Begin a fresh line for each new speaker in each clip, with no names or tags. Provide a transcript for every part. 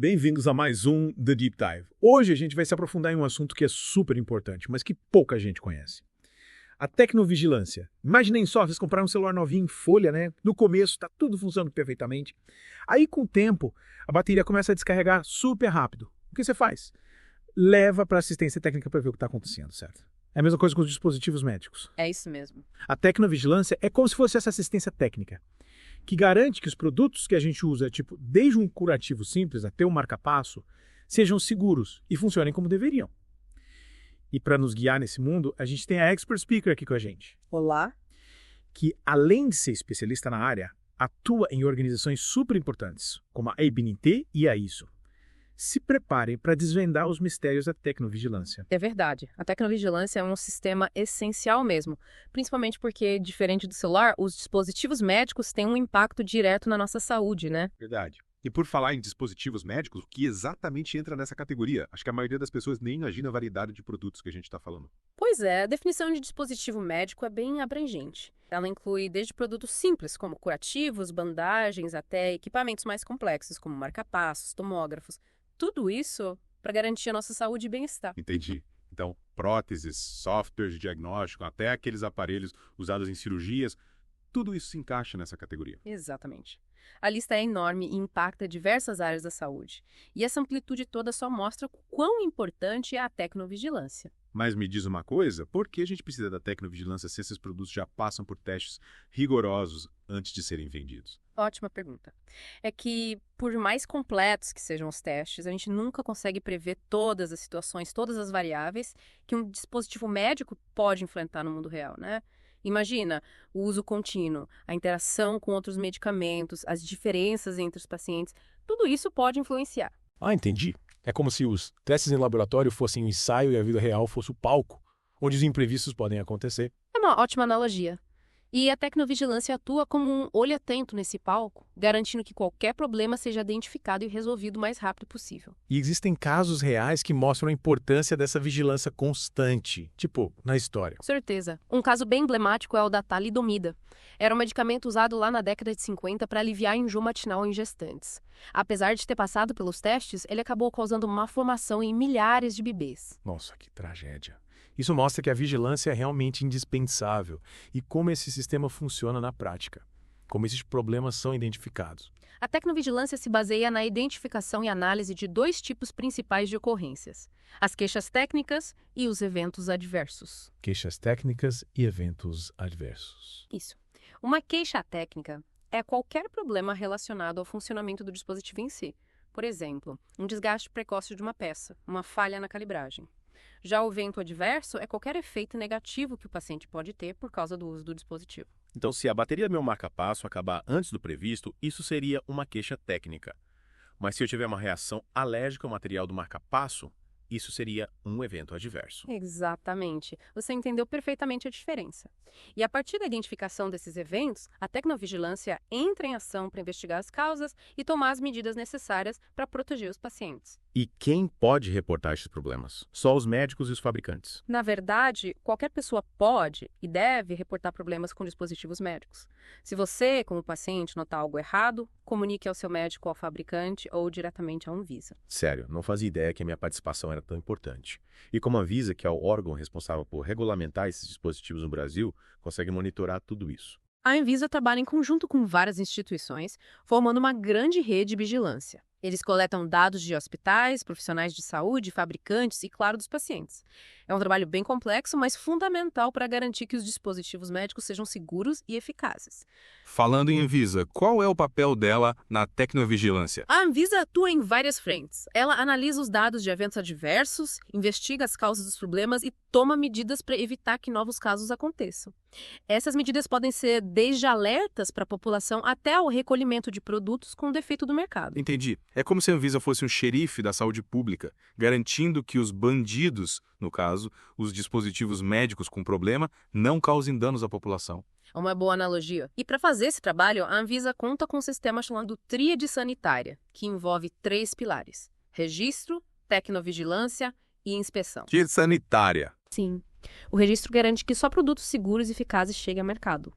Bem-vindos a mais um The Deep Dive. Hoje a gente vai se aprofundar em um assunto que é super importante, mas que pouca gente conhece. A tecnovigilância. Imaginem só, vocês compraram um celular novinho em folha, né? No começo está tudo funcionando perfeitamente. Aí com o tempo, a bateria começa a descarregar super rápido. O que você faz? Leva para assistência técnica para ver o que está acontecendo, certo? É a mesma coisa com os dispositivos médicos.
É isso mesmo.
A tecnovigilância é como se fosse essa assistência técnica, que garante que os produtos que a gente usa, tipo, desde um curativo simples até um marca-passo, sejam seguros e funcionem como deveriam. E para nos guiar nesse mundo, a gente tem a Expert Speaker aqui com a gente,
Olá.
que além de ser especialista na área, atua em organizações super importantes, como a ABNT e a ISO. Se preparem para desvendar os mistérios da tecnovigilância.
É verdade. A tecnovigilância é um sistema essencial mesmo, principalmente porque, diferente do celular, os dispositivos médicos têm um impacto direto na nossa saúde, né?
Verdade. E por falar em dispositivos médicos, o que exatamente entra nessa categoria? Acho que a maioria das pessoas nem imagina a variedade de produtos que a gente está falando.
Pois é, a definição de dispositivo médico é bem abrangente. Ela inclui desde produtos simples, como curativos, bandagens, até equipamentos mais complexos, como marca-passos, tomógrafos. Tudo isso para garantir a nossa saúde e bem-estar.
Entendi. Então, próteses, softwares de diagnóstico, até aqueles aparelhos usados em cirurgias, tudo isso se encaixa nessa categoria.
Exatamente. A lista é enorme e impacta diversas áreas da saúde. E essa amplitude toda só mostra o quão importante é a tecnovigilância.
Mas me diz uma coisa, por que a gente precisa da tecnovigilância se esses produtos já passam por testes rigorosos antes de serem vendidos?
Ótima pergunta. É que, por mais completos que sejam os testes, a gente nunca consegue prever todas as situações, todas as variáveis que um dispositivo médico pode enfrentar no mundo real, né? Imagina o uso contínuo, a interação com outros medicamentos, as diferenças entre os pacientes, tudo isso pode influenciar.
Ah, entendi. É como se os testes em laboratório fossem um ensaio e a vida real fosse o palco, onde os imprevistos podem acontecer.
É uma ótima analogia. E a tecnovigilância atua como um olho atento nesse palco, garantindo que qualquer problema seja identificado e resolvido o mais rápido possível.
E existem casos reais que mostram a importância dessa vigilância constante, tipo, na história.
Com certeza. Um caso bem emblemático é o da talidomida. Era um medicamento usado lá na década de 50 para aliviar enjoo matinal em gestantes. Apesar de ter passado pelos testes, ele acabou causando má formação em milhares de bebês.
Nossa, que tragédia. Isso mostra que a vigilância é realmente indispensável e como esse sistema funciona na prática, como esses problemas são identificados.
A tecnovigilância se baseia na identificação e análise de dois tipos principais de ocorrências: as queixas técnicas e os eventos adversos.
Queixas técnicas e eventos adversos.
Isso. Uma queixa técnica é qualquer problema relacionado ao funcionamento do dispositivo em si. Por exemplo, um desgaste precoce de uma peça, uma falha na calibragem. Já o evento adverso é qualquer efeito negativo que o paciente pode ter por causa do uso do dispositivo.
Então, se a bateria do meu marca-passo acabar antes do previsto, isso seria uma queixa técnica. Mas se eu tiver uma reação alérgica ao material do marca-passo, isso seria um evento adverso.
Exatamente. Você entendeu perfeitamente a diferença. E a partir da identificação desses eventos, a tecnovigilância entra em ação para investigar as causas e tomar as medidas necessárias para proteger os pacientes.
E quem pode reportar esses problemas? Só os médicos e os fabricantes.
Na verdade, qualquer pessoa pode e deve reportar problemas com dispositivos médicos. Se você, como paciente, notar algo errado, comunique ao seu médico, ao fabricante ou diretamente à Anvisa.
Sério, não fazia ideia que a minha participação era tão importante. E como a Anvisa, que é o órgão responsável por regulamentar esses dispositivos no Brasil, consegue monitorar tudo isso.
A Anvisa trabalha em conjunto com várias instituições, formando uma grande rede de vigilância. Eles coletam dados de hospitais, profissionais de saúde, fabricantes e, claro, dos pacientes. É um trabalho bem complexo, mas fundamental para garantir que os dispositivos médicos sejam seguros e eficazes.
Falando em Anvisa, qual é o papel dela na tecnovigilância?
A Anvisa atua em várias frentes. Ela analisa os dados de eventos adversos, investiga as causas dos problemas e toma medidas para evitar que novos casos aconteçam. Essas medidas podem ser desde alertas para a população até o recolhimento de produtos com defeito do mercado.
Entendi. É como se a Anvisa fosse um xerife da saúde pública, garantindo que os bandidos, no caso, os dispositivos médicos com problema, não causem danos à população.
É uma boa analogia. E para fazer esse trabalho, a Anvisa conta com um sistema chamado Tríade Sanitária, que envolve 3 pilares: registro, tecnovigilância e inspeção.
De sanitária.
Sim. O registro garante que só produtos seguros e eficazes cheguem ao mercado.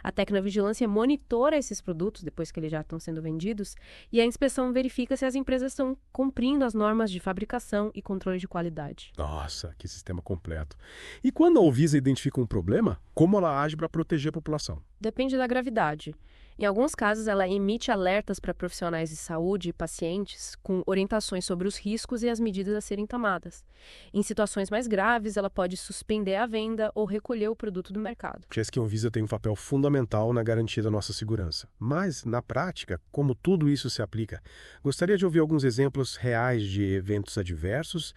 A tecnovigilância monitora esses produtos depois que eles já estão sendo vendidos e a inspeção verifica se as empresas estão cumprindo as normas de fabricação e controle de qualidade.
Nossa, que sistema completo. E quando a Anvisa identifica um problema, como ela age para proteger a população?
Depende da gravidade. Em alguns casos, ela emite alertas para profissionais de saúde e pacientes com orientações sobre os riscos e as medidas a serem tomadas. Em situações mais graves, ela pode suspender a venda ou recolher o produto do mercado.
Parece que a Anvisa tem um papel fundamental na garantia da nossa segurança. Mas, na prática, como tudo isso se aplica, gostaria de ouvir alguns exemplos reais de eventos adversos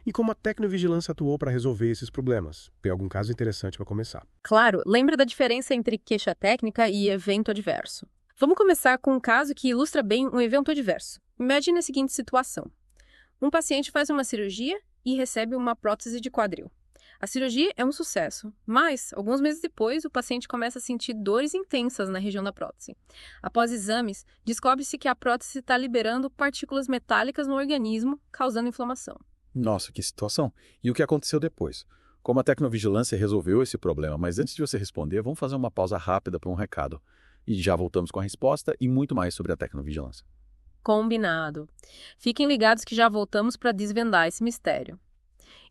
e como a tecnovigilância atuou para resolver esses problemas. Tem algum caso interessante para começar?
Claro, lembra da diferença entre queixa técnica e evento adverso. Vamos começar com um caso que ilustra bem um evento adverso. Imagine a seguinte situação. Um paciente faz uma cirurgia e recebe uma prótese de quadril. A cirurgia é um sucesso, mas, alguns meses depois, o paciente começa a sentir dores intensas na região da prótese. Após exames, descobre-se que a prótese está liberando partículas metálicas no organismo, causando inflamação.
Nossa, que situação. E o que aconteceu depois? Como a tecnovigilância resolveu esse problema? Mas antes de você responder, vamos fazer uma pausa rápida para um recado. E já voltamos com a resposta e muito mais sobre a tecnovigilância.
Combinado. Fiquem ligados que já voltamos para desvendar esse mistério.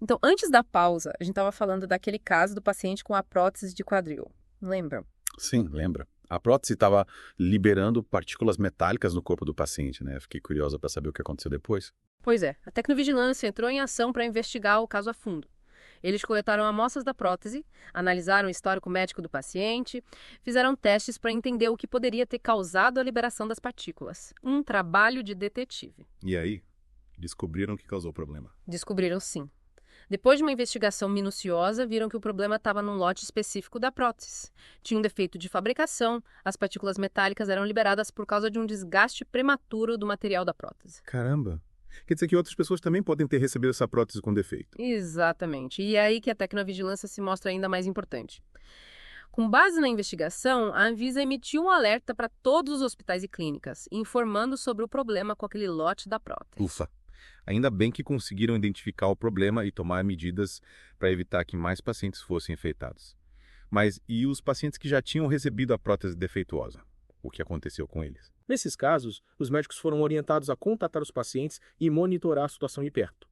Então, antes da pausa, a gente estava falando daquele caso do paciente com a prótese de quadril. Lembra?
Sim, lembra. A prótese estava liberando partículas metálicas no corpo do paciente, né? Fiquei curiosa para saber o que aconteceu depois.
Pois é, a tecnovigilância entrou em ação para investigar o caso a fundo. Eles coletaram amostras da prótese, analisaram o histórico médico do paciente, fizeram testes para entender o que poderia ter causado a liberação das partículas. Um trabalho de detetive.
E aí, descobriram o que causou o problema.
Descobriram sim. Depois de uma investigação minuciosa, viram que o problema estava num lote específico da prótese. Tinha um defeito de fabricação, as partículas metálicas eram liberadas por causa de um desgaste prematuro do material da prótese.
Caramba! Quer dizer que outras pessoas também podem ter recebido essa prótese com defeito.
Exatamente. E é aí que a tecnovigilância se mostra ainda mais importante. Com base na investigação, a Anvisa emitiu um alerta para todos os hospitais e clínicas, informando sobre o problema com aquele lote da prótese.
Ufa! Ainda bem que conseguiram identificar o problema e tomar medidas para evitar que mais pacientes fossem infectados. Mas e os pacientes que já tinham recebido a prótese defeituosa? O que aconteceu com eles?
Nesses casos, os médicos foram orientados a contatar os pacientes e monitorar a situação de perto.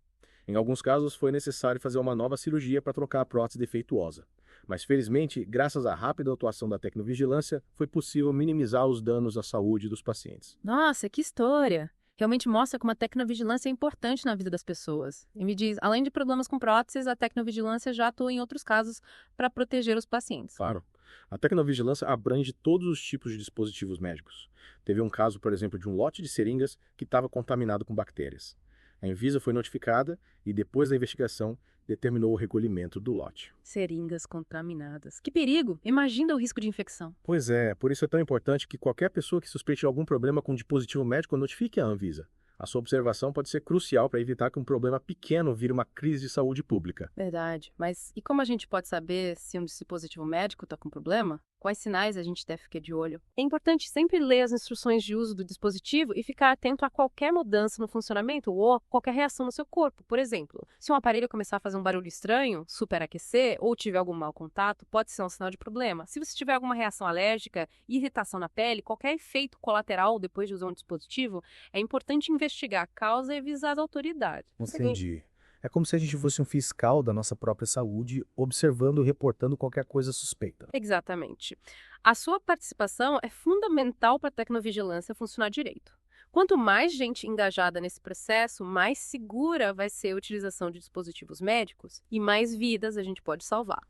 Em alguns casos, foi necessário fazer uma nova cirurgia para trocar a prótese defeituosa. Mas, felizmente, graças à rápida atuação da tecnovigilância, foi possível minimizar os danos à saúde dos pacientes.
Nossa, que história! Realmente mostra como a tecnovigilância é importante na vida das pessoas. E me diz, além de problemas com próteses, a tecnovigilância já atua em outros casos para proteger os pacientes.
Claro. A tecnovigilância abrange todos os tipos de dispositivos médicos. Teve um caso, por exemplo, de um lote de seringas que estava contaminado com bactérias. A Anvisa foi notificada e, depois da investigação, determinou o recolhimento do lote.
Seringas contaminadas. Que perigo! Imagina o risco de infecção.
Pois é, por isso é tão importante que qualquer pessoa que suspeite de algum problema com um dispositivo médico notifique a Anvisa. A sua observação pode ser crucial para evitar que um problema pequeno vire uma crise de saúde pública.
Verdade. Mas e como a gente pode saber se um dispositivo médico está com problema? Quais sinais a gente deve ficar de olho? É importante sempre ler as instruções de uso do dispositivo e ficar atento a qualquer mudança no funcionamento ou qualquer reação no seu corpo. Por exemplo, se um aparelho começar a fazer um barulho estranho, superaquecer ou tiver algum mau contato, pode ser um sinal de problema. Se você tiver alguma reação alérgica, irritação na pele, qualquer efeito colateral depois de usar um dispositivo, é importante investigar a causa e avisar as autoridades.
Entendi. É como se a gente fosse um fiscal da nossa própria saúde, observando e reportando qualquer coisa suspeita.
Exatamente. A sua participação é fundamental para a tecnovigilância funcionar direito. Quanto mais gente engajada nesse processo, mais segura vai ser a utilização de dispositivos médicos e mais vidas a gente pode salvar.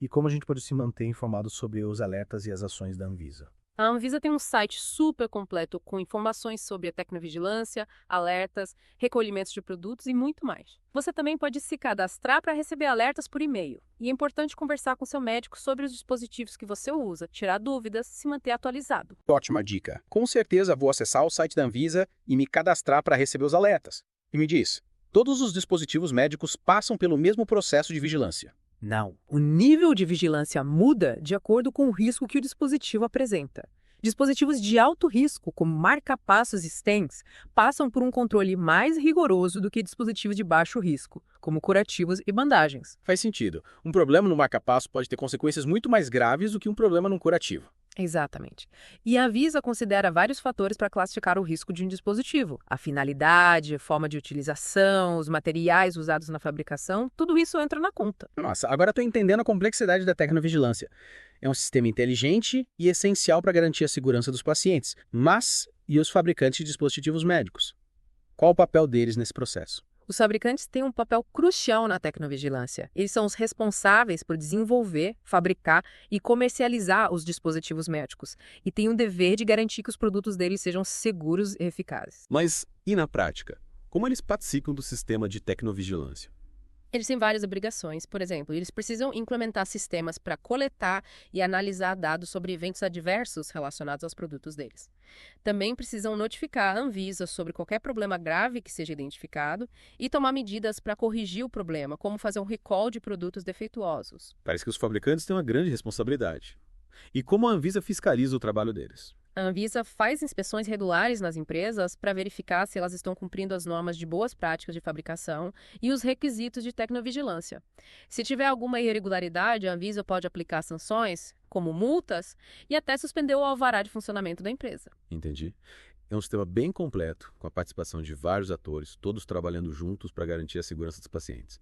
E como a gente pode se manter informado sobre os alertas e as ações da Anvisa?
A Anvisa tem um site super completo com informações sobre a tecnovigilância, alertas, recolhimentos de produtos e muito mais. Você também pode se cadastrar para receber alertas por e-mail. E é importante conversar com seu médico sobre os dispositivos que você usa, tirar dúvidas, se manter atualizado.
Ótima dica. Com certeza vou acessar o site da Anvisa e me cadastrar para receber os alertas. E me diz, todos os dispositivos médicos passam pelo mesmo processo de vigilância?
Não. O nível de vigilância muda de acordo com o risco que o dispositivo apresenta. Dispositivos de alto risco, como marca-passos e stents, passam por um controle mais rigoroso do que dispositivos de baixo risco, como curativos e bandagens.
Faz sentido. Um problema no marca-passo pode ter consequências muito mais graves do que um problema num curativo.
Exatamente. E a Anvisa considera vários fatores para classificar o risco de um dispositivo. A finalidade, a forma de utilização, os materiais usados na fabricação, tudo isso entra na conta.
Nossa, agora estou entendendo a complexidade da tecnovigilância. É um sistema inteligente e essencial para garantir a segurança dos pacientes. Mas e os fabricantes de dispositivos médicos? Qual o papel deles nesse processo?
Os fabricantes têm um papel crucial na tecnovigilância. Eles são os responsáveis por desenvolver, fabricar e comercializar os dispositivos médicos e têm o dever de garantir que os produtos deles sejam seguros e eficazes.
Mas e na prática? Como eles participam do sistema de tecnovigilância?
Eles têm várias obrigações. Por exemplo, eles precisam implementar sistemas para coletar e analisar dados sobre eventos adversos relacionados aos produtos deles. Também precisam notificar a Anvisa sobre qualquer problema grave que seja identificado e tomar medidas para corrigir o problema, como fazer um recall de produtos defeituosos.
Parece que os fabricantes têm uma grande responsabilidade. E como a Anvisa fiscaliza o trabalho deles?
A Anvisa faz inspeções regulares nas empresas para verificar se elas estão cumprindo as normas de boas práticas de fabricação e os requisitos de tecnovigilância. Se tiver alguma irregularidade, a Anvisa pode aplicar sanções, como multas, e até suspender o alvará de funcionamento da empresa.
Entendi. É um sistema bem completo, com a participação de vários atores, todos trabalhando juntos para garantir a segurança dos pacientes.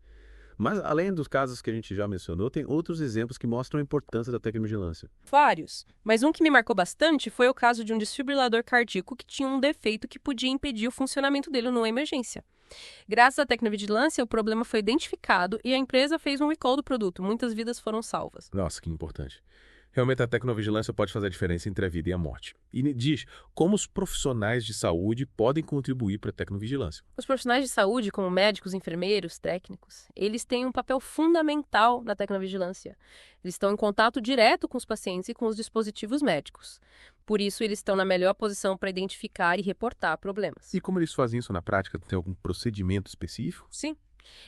Mas, além dos casos que a gente já mencionou, tem outros exemplos que mostram a importância da tecnovigilância.
Vários. Mas um que me marcou bastante foi o caso de um desfibrilador cardíaco que tinha um defeito que podia impedir o funcionamento dele numa emergência. Graças à tecnovigilância, o problema foi identificado e a empresa fez um recall do produto. Muitas vidas foram salvas.
Nossa, que importante. Realmente a tecnovigilância pode fazer a diferença entre a vida e a morte. E me diz, como os profissionais de saúde podem contribuir para a tecnovigilância?
Os profissionais de saúde, como médicos, enfermeiros, técnicos, eles têm um papel fundamental na tecnovigilância. Eles estão em contato direto com os pacientes e com os dispositivos médicos. Por isso, eles estão na melhor posição para identificar e reportar problemas.
E como eles fazem isso na prática? Tem algum procedimento específico?
Sim.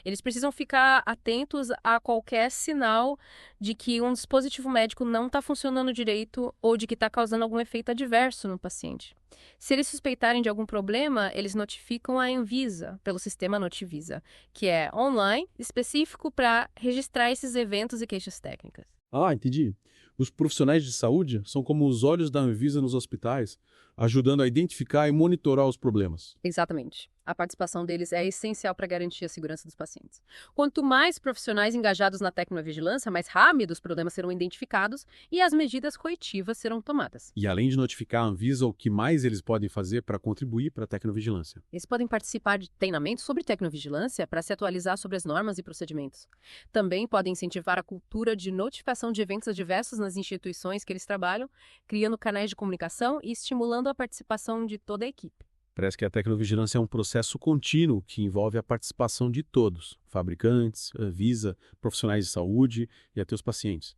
Eles precisam ficar atentos a qualquer sinal de que um dispositivo médico não está funcionando direito ou de que está causando algum efeito adverso no paciente. Se eles suspeitarem de algum problema, eles notificam a Anvisa pelo sistema Notivisa, que é online, específico para registrar esses eventos e queixas técnicas.
Ah, entendi. Os profissionais de saúde são como os olhos da Anvisa nos hospitais, ajudando a identificar e monitorar os problemas.
Exatamente. A participação deles é essencial para garantir a segurança dos pacientes. Quanto mais profissionais engajados na tecnovigilância, mais rápido os problemas serão identificados e as medidas corretivas serão tomadas.
E além de notificar a Anvisa, o que mais eles podem fazer para contribuir para a tecnovigilância?
Eles podem participar de treinamentos sobre tecnovigilância para se atualizar sobre as normas e procedimentos. Também podem incentivar a cultura de notificação de eventos adversos nas instituições que eles trabalham, criando canais de comunicação e estimulando a participação de toda a equipe.
Parece que a tecnovigilância é um processo contínuo que envolve a participação de todos, fabricantes, Anvisa, profissionais de saúde e até os pacientes.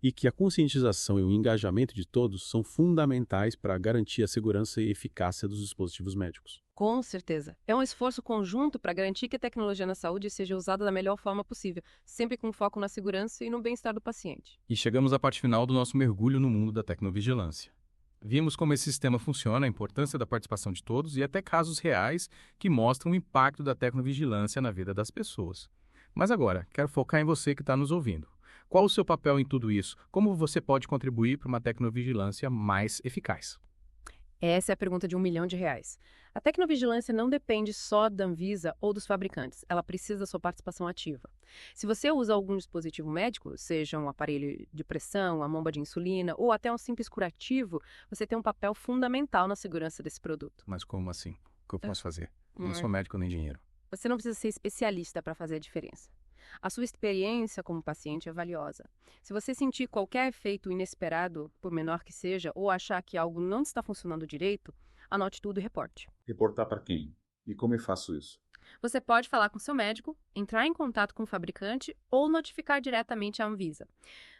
E que a conscientização e o engajamento de todos são fundamentais para garantir a segurança e eficácia dos dispositivos médicos.
Com certeza. É um esforço conjunto para garantir que a tecnologia na saúde seja usada da melhor forma possível, sempre com foco na segurança e no bem-estar do paciente.
E chegamos à parte final do nosso mergulho no mundo da tecnovigilância. Vimos como esse sistema funciona, a importância da participação de todos e até casos reais que mostram o impacto da tecnovigilância na vida das pessoas. Mas agora, quero focar em você que está nos ouvindo. Qual o seu papel em tudo isso? Como você pode contribuir para uma tecnovigilância mais eficaz?
Essa é a pergunta de R$1 milhão. A tecnovigilância não depende só da Anvisa ou dos fabricantes, ela precisa da sua participação ativa. Se você usa algum dispositivo médico, seja um aparelho de pressão, uma bomba de insulina ou até um simples curativo, você tem um papel fundamental na segurança desse produto.
Mas como assim? O que eu posso fazer? Eu não sou médico nem dinheiro.
Você não precisa ser especialista para fazer a diferença. A sua experiência como paciente é valiosa. Se você sentir qualquer efeito inesperado, por menor que seja, ou achar que algo não está funcionando direito, anote tudo e reporte.
Reportar para quem? E como eu faço isso?
Você pode falar com seu médico, entrar em contato com o fabricante ou notificar diretamente a Anvisa.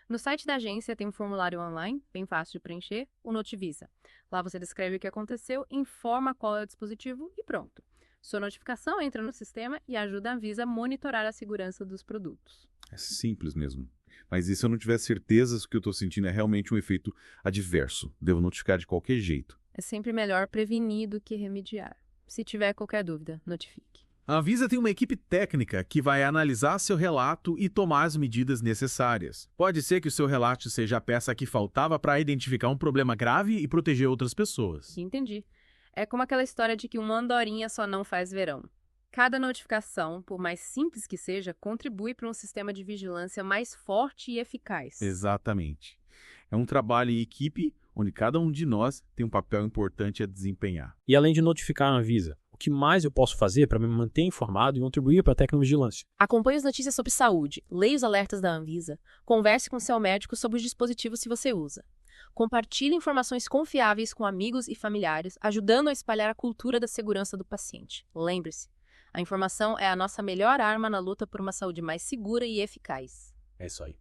No site da agência tem um formulário online, bem fácil de preencher, o Notivisa. Lá você descreve o que aconteceu, informa qual é o dispositivo e pronto. Sua notificação entra no sistema e ajuda a Anvisa a monitorar a segurança dos produtos.
É simples mesmo. Mas e se eu não tiver certeza que o que eu estou sentindo é realmente um efeito adverso? Devo notificar de qualquer jeito.
É sempre melhor prevenir do que remediar. Se tiver qualquer dúvida, notifique.
A Anvisa tem uma equipe técnica que vai analisar seu relato e tomar as medidas necessárias. Pode ser que o seu relato seja a peça que faltava para identificar um problema grave e proteger outras pessoas.
Entendi. É como aquela história de que uma andorinha só não faz verão. Cada notificação, por mais simples que seja, contribui para um sistema de vigilância mais forte e eficaz.
Exatamente. É um trabalho em equipe onde cada um de nós tem um papel importante a desempenhar.
E além de notificar a Anvisa, o que mais eu posso fazer para me manter informado e contribuir para a tecnovigilância?
Acompanhe as notícias sobre saúde, leia os alertas da Anvisa, converse com seu médico sobre os dispositivos que você usa. Compartilhe informações confiáveis com amigos e familiares, ajudando a espalhar a cultura da segurança do paciente. Lembre-se, a informação é a nossa melhor arma na luta por uma saúde mais segura e eficaz.
É isso aí.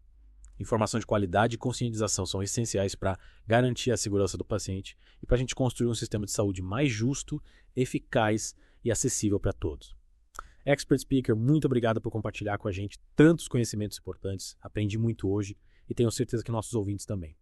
Informação de qualidade e conscientização são essenciais para garantir a segurança do paciente e para a gente construir um sistema de saúde mais justo, eficaz e acessível para todos. Expert Speaker, muito obrigado por compartilhar com a gente tantos conhecimentos importantes. Aprendi muito hoje e tenho certeza que nossos ouvintes também.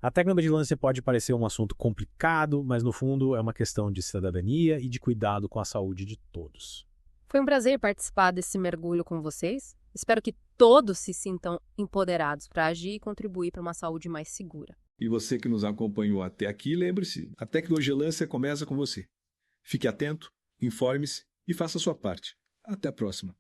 A tecnovigilância pode parecer um assunto complicado, mas no fundo é uma questão de cidadania e de cuidado com a saúde de todos.
Foi um prazer participar desse mergulho com vocês. Espero que todos se sintam empoderados para agir e contribuir para uma saúde mais segura.
E você que nos acompanhou até aqui, lembre-se, a tecnovigilância começa com você. Fique atento, informe-se e faça a sua parte. Até a próxima.